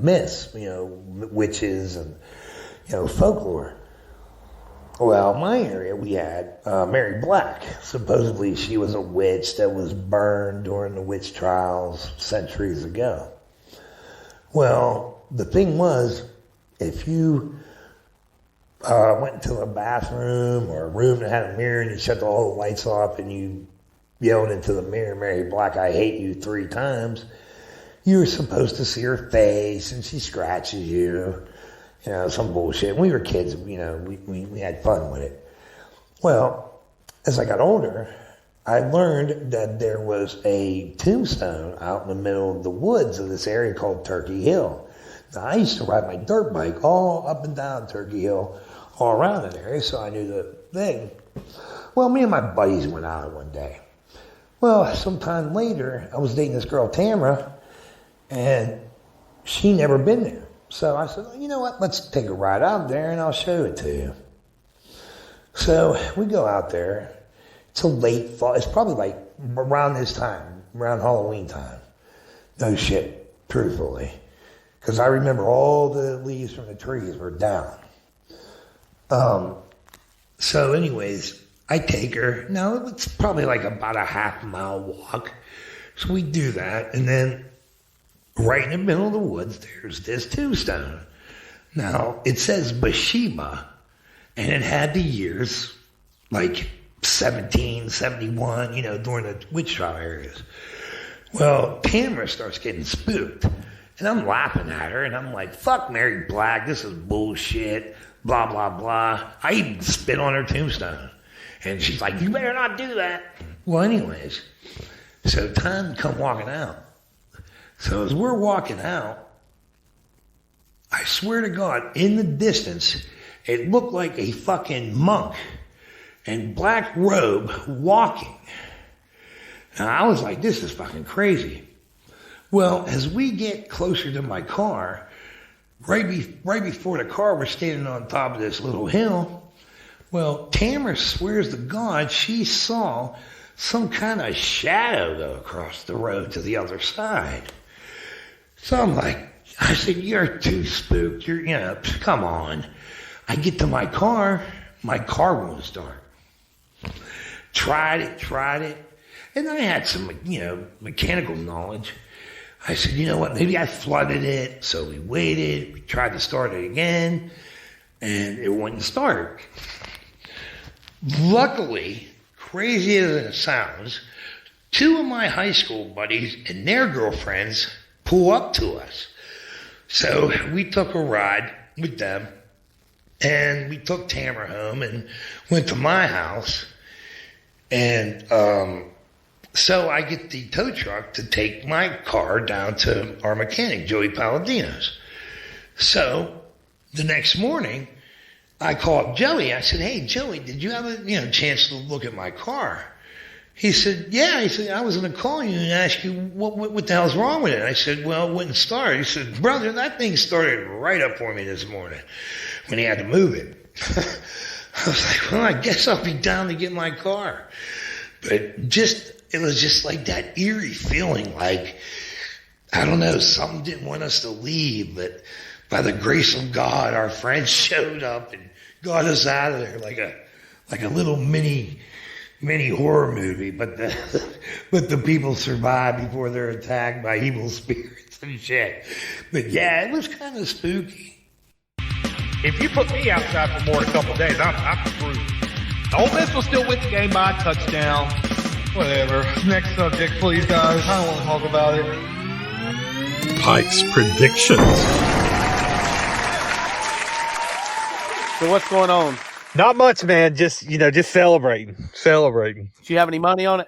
myths, witches and, folklore. Well, my area, we had Mary Black. Supposedly she was a witch that was burned during the witch trials centuries ago. Well, the thing was, if you went into a bathroom or a room that had a mirror and you shut all the lights off and you yelled into the mirror, "Mary Black, I hate you," 3 times, you were supposed to see her face and she scratches you, some bullshit. We were kids, we had fun with it. Well, as I got older, I learned that there was a tombstone out in the middle of the woods of this area called Turkey Hill. Now, I used to ride my dirt bike all up and down Turkey Hill, all around that area, so I knew the thing. Well, me and my buddies went out one day. Well, sometime later, I was dating this girl, Tamara, and she never been there. So I said, you know what, let's take a ride out there and I'll show it to you. So we go out there. It's a late fall. It's probably like around this time, around Halloween time. No shit, truthfully. Because I remember all the leaves from the trees were down. So anyways, I take her. Now, it's probably like about a half-mile walk. So we do that, and then right in the middle of the woods, there's this tombstone. Now, it says Bathsheba, and it had the years, like 1771, during the witch trial areas. Well, Tamara starts getting spooked, and I'm laughing at her, and I'm like, fuck Mary Black, this is bullshit, blah, blah, blah. I even spit on her tombstone. And she's like, you better not do that. Well, anyways, so time to come walking out. So as we're walking out, I swear to God, in the distance, it looked like a fucking monk in black robe walking. Now, I was like, this is fucking crazy. Well, as we get closer to my car, right before the car, we're standing on top of this little hill. Well, Tamara swears to God she saw some kind of shadow go across the road to the other side. So I'm like, I said, you're too spooked. Come on. I get to my car won't start. Tried it. And I had some, mechanical knowledge. I said, you know what, maybe I flooded it. So we waited, we tried to start it again, and it wouldn't start. Luckily, crazy as it sounds, 2 of my high school buddies and their girlfriends pull up to us. So we took a ride with them, and we took Tamara home and went to my house. And so I get the tow truck to take my car down to our mechanic, Joey Palladino's. So the next morning, I called Joey. I said, "Hey, Joey, did you have a chance to look at my car?" He said, "Yeah." He said, "I was going to call you and ask you what the hell's wrong with it." I said, "Well, it wouldn't start." He said, "Brother, that thing started right up for me this morning when he had to move it." I was like, "Well, I guess I'll be down to get my car." But it was just like that eerie feeling, like, I don't know, something didn't want us to leave, but by the grace of God, our friends showed up and got us out of there like a little mini horror movie. But the people survived before they're attacked by evil spirits and shit. But yeah, it was kind of spooky. If you put me outside for more than a couple of days, I'm screwed. Ole Miss will still win the game by a touchdown. Whatever. Next subject, please, guys. I don't want to talk about it. Pike's predictions. So what's going on? Not much, man. Just celebrating. Did you have any money on it?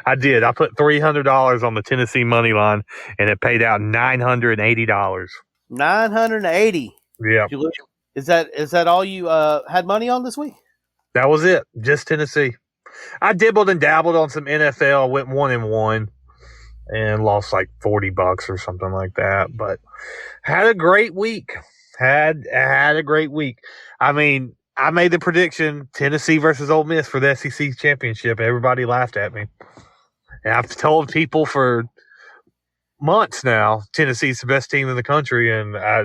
I did. I put $300 on the Tennessee money line, and it paid out $980. $980. Yeah. Is that all you had money on this week? That was it. Just Tennessee. I dibbled and dabbled on some NFL. I went 1-1 and lost like $40 or something like that. But had a great week. Had a great week. I mean, I made the prediction Tennessee versus Ole Miss for the SEC championship. Everybody laughed at me. And I've told people for months now Tennessee's the best team in the country, and I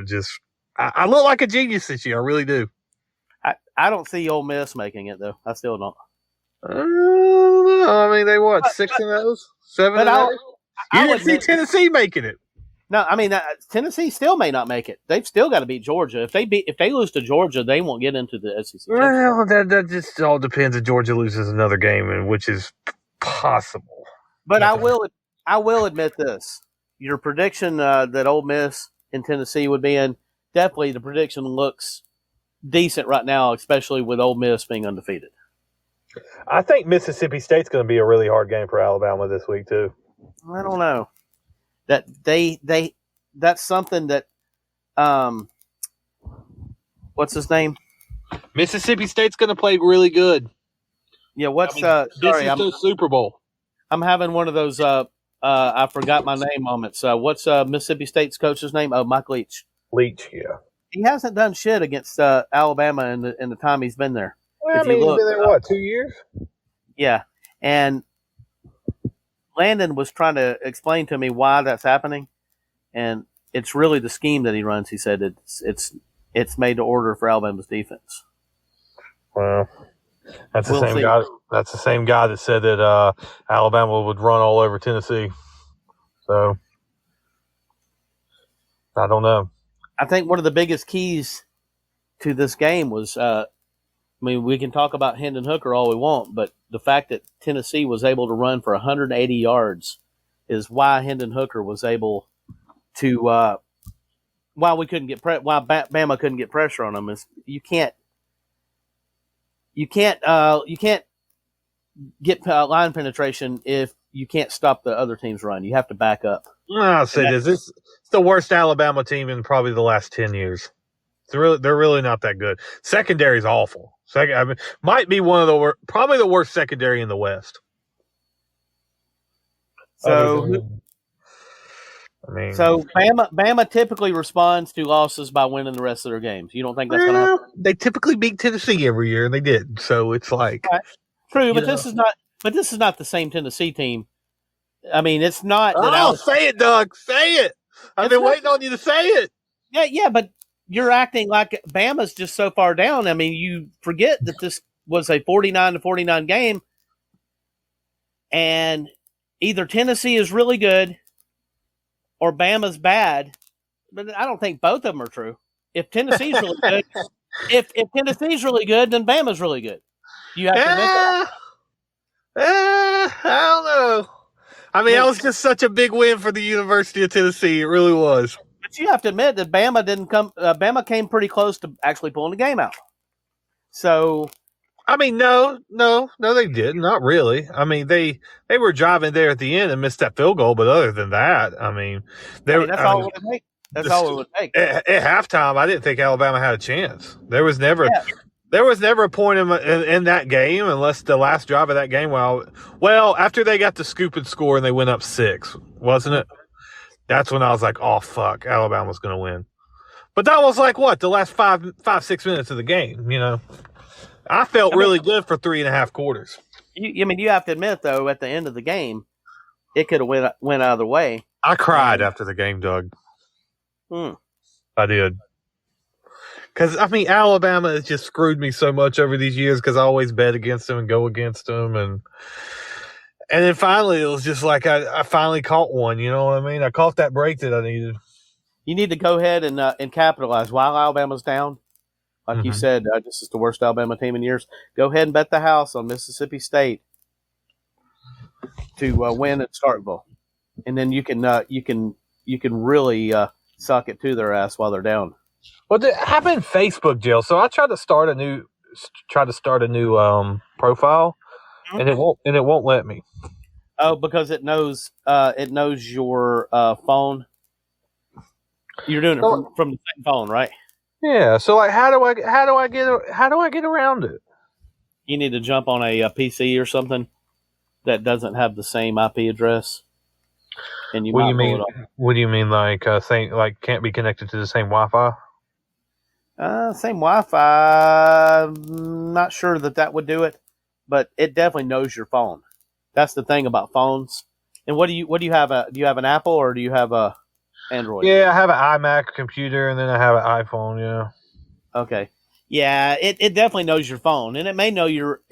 look like a genius this year. I really do. I don't see Ole Miss making it, though. I still don't. I mean, they what, 6-0, 7-0? You didn't see Tennessee making it. No, I mean Tennessee still may not make it. They've still got to beat Georgia. If they lose to Georgia, they won't get into the SEC. Well, that just all depends if Georgia loses another game, and which is possible. But I will admit this: your prediction that Ole Miss and Tennessee would be in, definitely the prediction looks decent right now, especially with Ole Miss being undefeated. I think Mississippi State's going to be a really hard game for Alabama this week too. I don't know. That that's something that what's his name? Mississippi State's going to play really good. Yeah, what's this is the Super Bowl. I'm having one of those I forgot my name moments. What's Mississippi State's coach's name? Oh, Mike Leach. Leach, yeah. He hasn't done shit against Alabama in the time he's been there. Well, I mean, he's been there, 2 years? Yeah. And Landon was trying to explain to me why that's happening, and it's really the scheme that he runs. He said it's made to order for Alabama's defense. Well, that's the same guy. That's the same guy that said that Alabama would run all over Tennessee. So I don't know. I think one of the biggest keys to this game was, we can talk about Hendon Hooker all we want, but the fact that Tennessee was able to run for 180 yards is why Hendon Hooker was able to, why Bama couldn't get pressure on them. Is you can't get line penetration if you can't stop the other team's run. You have to back up. I'll say this: it's the worst Alabama team in probably the last 10 years. They're really not that good. Secondary's awful. Might be one of the probably the worst secondary in the West. So Bama typically responds to losses by winning the rest of their games. You don't think that's going to happen? They typically beat Tennessee every year, and they did. So it's like true, but this is not. But this is not the same Tennessee team. I mean, it's not. Say it, Doug. Say it. I've been waiting on you to say it. Yeah, but you're acting like Bama's just so far down. I mean, you forget that this was a 49-49 game, and either Tennessee is really good or Bama's bad. But I don't think both of them are true. If Tennessee's really good, if Tennessee's really good, then Bama's really good. You have to admit that. I don't know. I mean, that was just such a big win for the University of Tennessee. It really was. But you have to admit that Bama didn't come. Bama came pretty close to actually pulling the game out. So, I mean, no, they didn't. Not really. I mean, they were driving there at the end and missed that field goal. But other than that, I mean, that's all it takes. That's all it would take. At halftime, I didn't think Alabama had a chance. There was never a point in that game unless the last drive of that game. Well, after they got the scoop and score and they went up 6, wasn't it? That's when I was like, oh, fuck, Alabama's going to win. But that was like, what, the last 5-6 minutes of the game, you know? I felt really good for 3.5 quarters. You have to admit, though, at the end of the game, it could have went either way. I cried after the game, Doug. I did. Because, I mean, Alabama has just screwed me so much over these years because I always bet against them and go against them. And then finally, it was just like I finally caught one. You know what I mean? I caught that break that I needed. You need to go ahead and capitalize while Alabama's down. Like you said, this is the worst Alabama team in years. Go ahead and bet the house on Mississippi State to win at Starkville, and then you can really suck it to their ass while they're down. Well, I'm in Facebook jail, so I tried to start a new profile, and it won't let me. Oh, because it knows your phone. You're doing it from the same phone, right? Yeah. So, like, how do I get around it? You need to jump on a PC or something that doesn't have the same IP address. And What do you mean? Like can't be connected to the same Wi-Fi? Same Wi-Fi. Not sure that would do it, but it definitely knows your phone. That's the thing about phones. And what do you have? Do you have an Apple or do you have a Android? Yeah, I have an iMac computer and then I have an iPhone. Yeah. Okay. Yeah, it definitely knows your phone, and it may know your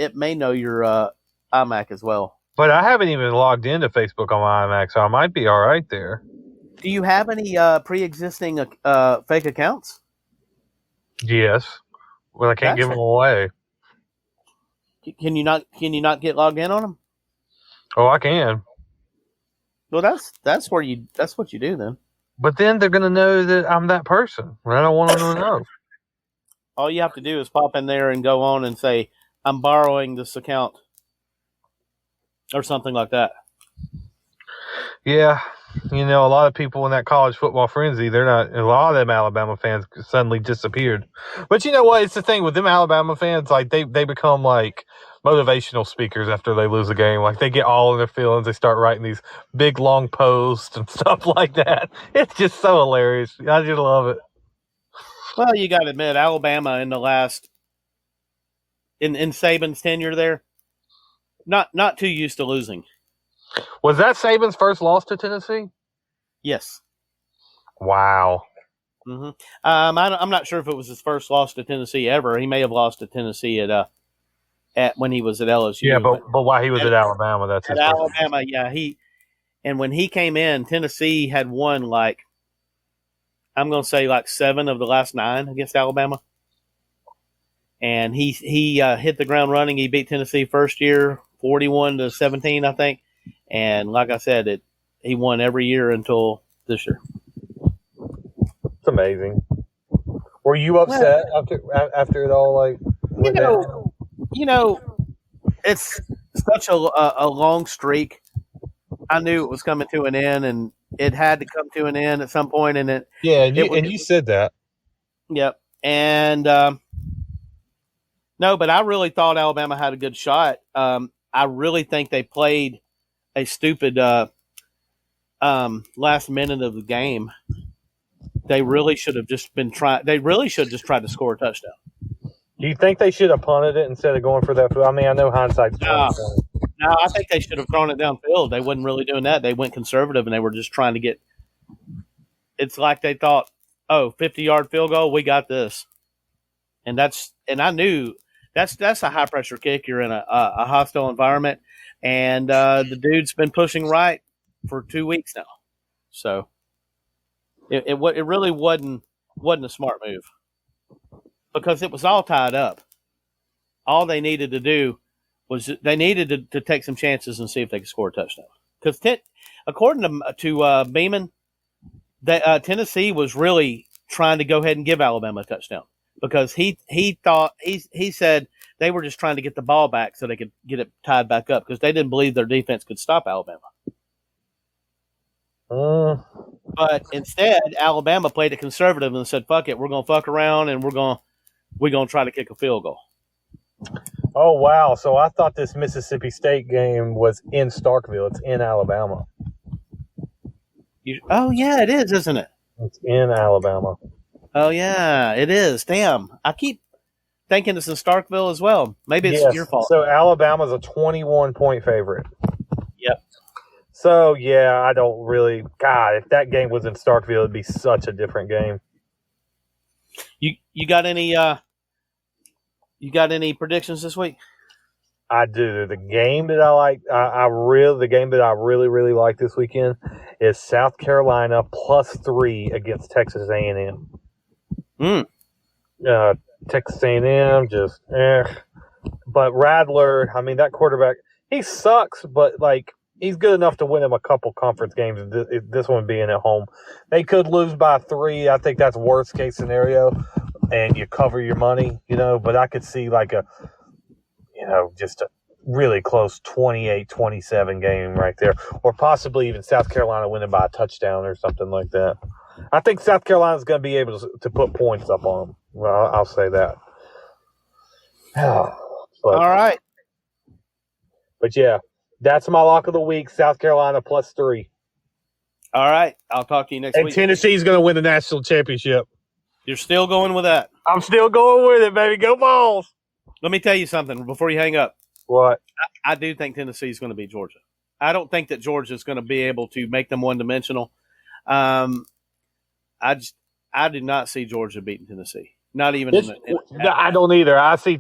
iMac as well. But I haven't even logged into Facebook on my iMac, so I might be all right there. Do you have any pre-existing fake accounts? Yes. Well, I can't give them away. Can you not get logged in on them? Oh, I can. Well, that's what you do then. But then they're going to know that I'm that person. And I don't want them to know. All you have to do is pop in there and go on and say, I'm borrowing this account. Or something like that. Yeah. You know, a lot of people in that college football frenzy, a lot of them Alabama fans suddenly disappeared. But you know what? It's the thing with them Alabama fans, like they become like motivational speakers after they lose a game. Like they get all in their feelings. They start writing these big long posts and stuff like that. It's just so hilarious. I just love it. Well, you got to admit, Alabama in Saban's tenure there, not too used to losing. Was that Saban's first loss to Tennessee? Yes. Wow. Mm-hmm. I'm not sure if it was his first loss to Tennessee ever. He may have lost to Tennessee at when he was at LSU. Yeah, but while he was at Alabama, that's his first. Alabama. Yeah, when he came in, Tennessee had won I'm going to say 7 of the last 9 against Alabama. And he hit the ground running. He beat Tennessee first year, 41-17, I think. And like I said, he won every year until this year. It's amazing. Were you upset after it all went down? You know, it's such a long streak. I knew it was coming to an end, and it had to come to an end at some point. And you said that. Yep. And no, but I really thought Alabama had a good shot. I really think they played a stupid last minute of the game. They really should have just tried to score a touchdown. Do you think they should have punted it instead of going for that? I mean, I know hindsight's 2020. No, I think they should have thrown it downfield. They wasn't really doing that. They went conservative, and they were just trying to get – it's like they thought, 50-yard field goal, we got this. And I knew that's a high-pressure kick. You're in a hostile environment, and the dude's been pushing right for 2 weeks now. So it really wasn't a smart move because it was all tied up. All they needed to do was they needed to take some chances and see if they could score a touchdown. Because according to Beamon, Tennessee was really trying to go ahead and give Alabama a touchdown because he said they were just trying to get the ball back so they could get it tied back up because they didn't believe their defense could stop Alabama. But instead, Alabama played it conservative and said, "Fuck it, we're gonna fuck around and we're gonna try to kick a field goal." Oh wow! So I thought this Mississippi State game was in Starkville. It's in Alabama. Oh yeah, it is, isn't it? It's in Alabama. Oh yeah, it is. Damn, I keep thinking it's in Starkville as well. Maybe it's your fault. So Alabama's a 21-point favorite. Yep. So yeah, I don't really. God, if that game was in Starkville, it'd be such a different game. You got any? You got any predictions this week? I do. The game that I like, the game that I really like this weekend is South Carolina +3 against Texas A&M. Texas A&M just But Radler, I mean, that quarterback, he sucks, but like he's good enough to win him a couple conference games. This one being at home, they could lose by 3. I think that's worst case scenario, and you cover your money, But I could see like just a really close 28-27 game right there, or possibly even South Carolina winning by a touchdown or something like that. I think South Carolina's going to be able to put points up on them. Well, I'll say that. All right. But yeah, that's my lock of the week. South Carolina +3. All right. I'll talk to you next week. And Tennessee's going to win the national championship. You're still going with that? I'm still going with it, baby. Go Vols. Let me tell you something before you hang up. What? I do think Tennessee is going to beat Georgia. I don't think that Georgia is going to be able to make them one-dimensional. I did not see Georgia beating Tennessee. Not even. I don't either. I see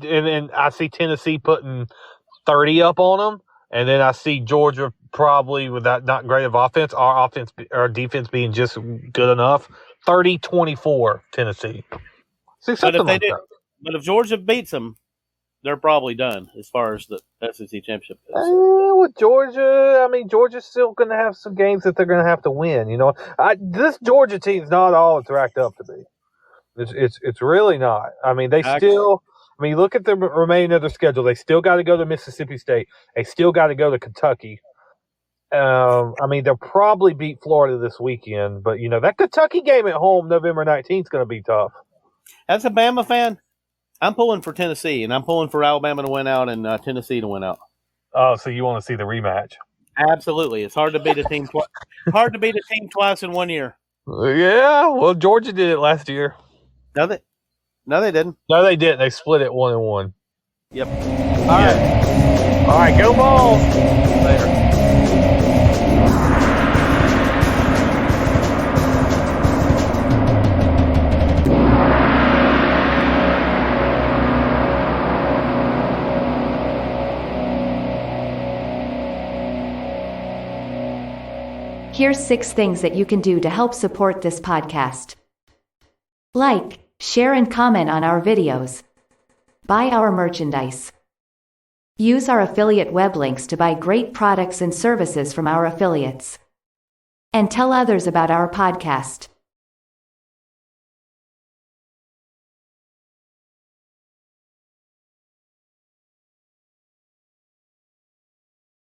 Tennessee putting 30 up on them, and then I see Georgia probably with that not great of offense. Our defense being just good enough. 30-24 Tennessee. See, but if Georgia beats them, they're probably done as far as the SEC championship goes. With Georgia, I mean, Georgia's still going to have some games that they're going to have to win. This Georgia team's not all it's racked up to be. It's really not. I mean, look at the remaining of their schedule. They still got to go to Mississippi State. They still got to go to Kentucky. I mean, they'll probably beat Florida this weekend, but that Kentucky game at home November 19th is going to be tough. As a Bama fan, I'm pulling for Tennessee, and I'm pulling for Alabama to win out and Tennessee to win out. Oh, so you want to see the rematch? Absolutely. It's hard to beat a team twice in 1 year. Yeah, well, Georgia did it last year. No, they didn't. No, they didn't. They split it 1-1. Yep. All right, go Vols. Later. Here's 6 things that you can do to help support this podcast. Like, share and comment on our videos. Buy our merchandise. Use our affiliate web links to buy great products and services from our affiliates. And tell others about our podcast.